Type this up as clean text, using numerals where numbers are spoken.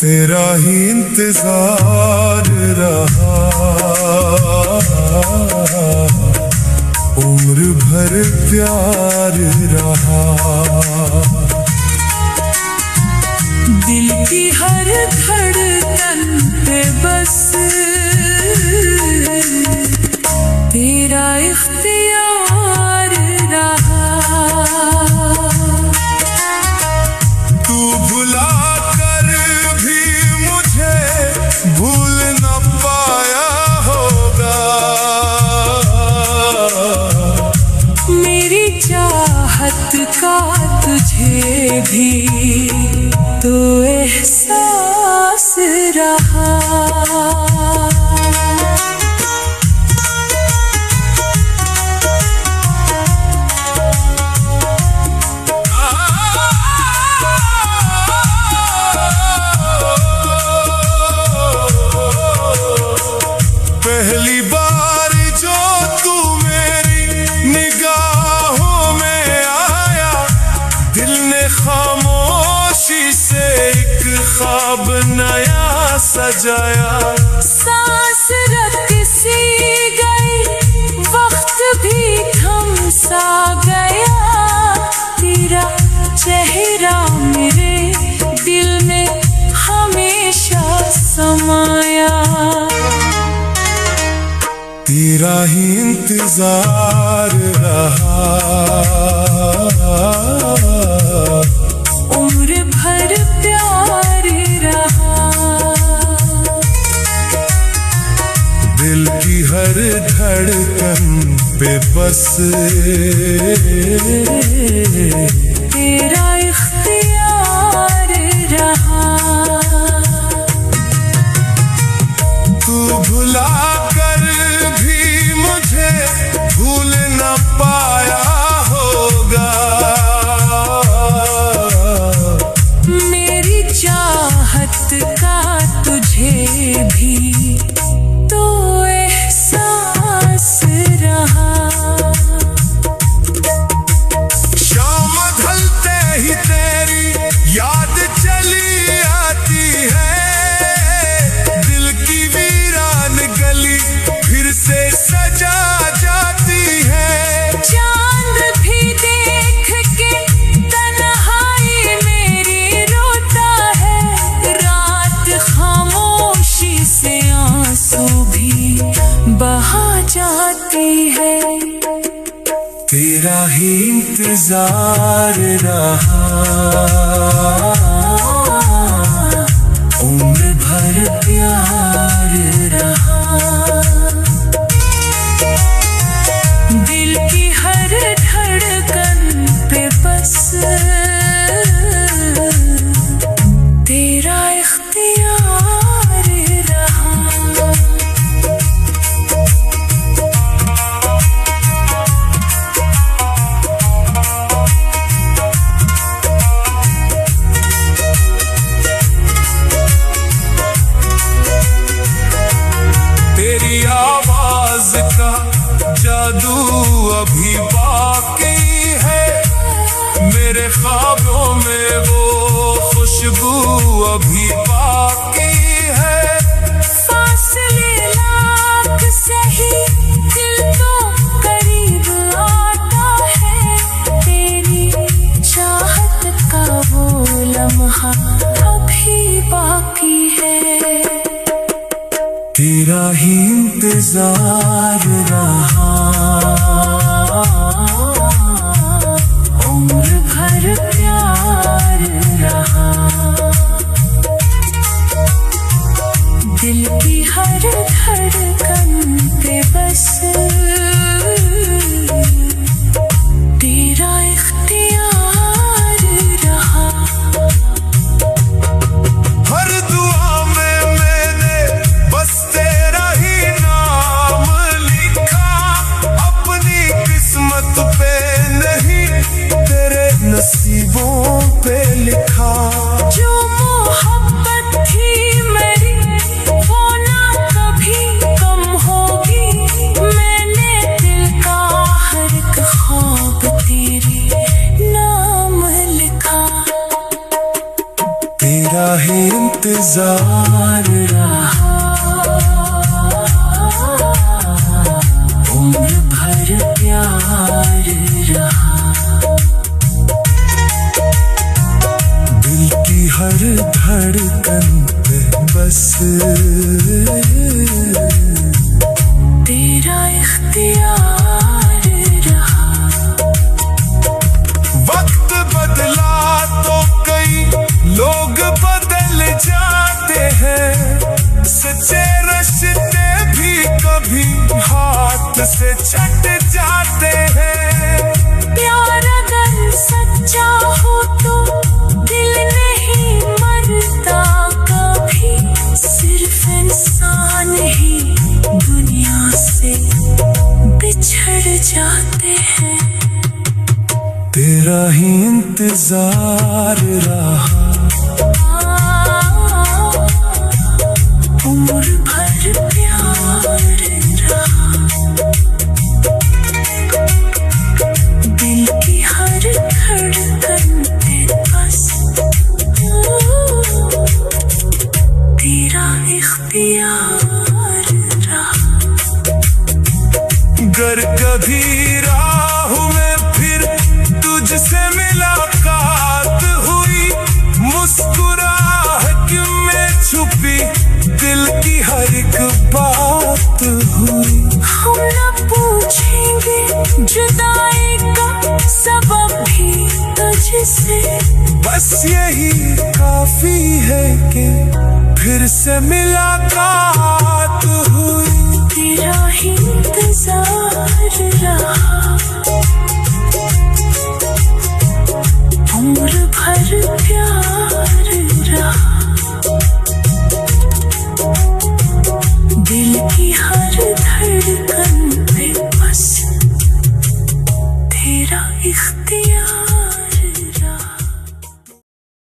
तेरा ही इंतजार रहा, उम्र भर प्यार रहा। दिल की हर धड़कन पे बस तेरा इख्तियार रहा। तू भुला कर भी मुझे भूल न पाया होगा, मेरी चाहत का तुझे भी तो एहसास रहा। पहली बार जो तू मेरी निगाहों में आया, दिल ने खामोशी से एक ख्वाब नया सजाया। सांस रख सी गई, वक्त भी थम सा गया, तेरा चेहरा मेरे दिल में हमेशा समाया। तेरा ही इंतजार रहा, उम्र भर प्यार रहा। दिल की हर धड़कन पे बस तेरा इख्तियार रहा। तू भुला कर भी मुझे भूल न पाया होगा, मेरी चाहत का तुझे भी तो एहसास रहा। शाम ढलते ही तेरी याद चली आती है, दिल की वीरान गली फिर से सजा जाती है। चांद भी देख के तन्हाई मेरी रोता है, रात खामोशी से आंसू भी बहा जाती है। तेरा ही इंतजार रहा, उम्र भर प्यार रहा। दिल की हर धड़कन पे बस तेरा इख्तियार रहा। तेरी आवाज का जादू अभी बाकी है, मेरे ख्वाबों में वो खुशबू अभी बाकी है। फासले लाख सही दिल तो करीब आता है, तेरी चाहत का वो लम्हा अभी बाकी है। तेरा ही इंतजार रहा, उम्र भर प्यार रहा। दिल की हर धड़कन पे बस तेरा इख्तियार रहा। हर दुआ में मैंने बस तेरा ही नाम इंतजार रहा, उम्र भर प्यार रहा, दिल की हर धड़कन पे बस तेरा इख्तियार रहा। वक्त बदला तो कई लोग बदल जाते हैं, सच्चे रिश्ते भी कभी हाथ से छट जाते हैं। प्यार अगर सच्चा हो तो दिल नहीं मरता कभी, सिर्फ इंसान ही दुनिया से बिछड़ जाते हैं। तेरा ही इंतजार रहा, उम्र भर प्यार रहा, दिल की हर धड़कन पे बस तेरा इख्तियार रहा। गर कभी राह में फिर तुझसे मुलाकात हुई, मुस्कुराहट में छुपी दिल की हर एक बात हुई। हम न पूछेंगे जुदाई का सबब भी तुझसे, बस यही काफी है कि फिर से मुलाकात हुई। तेरा ही इंतजार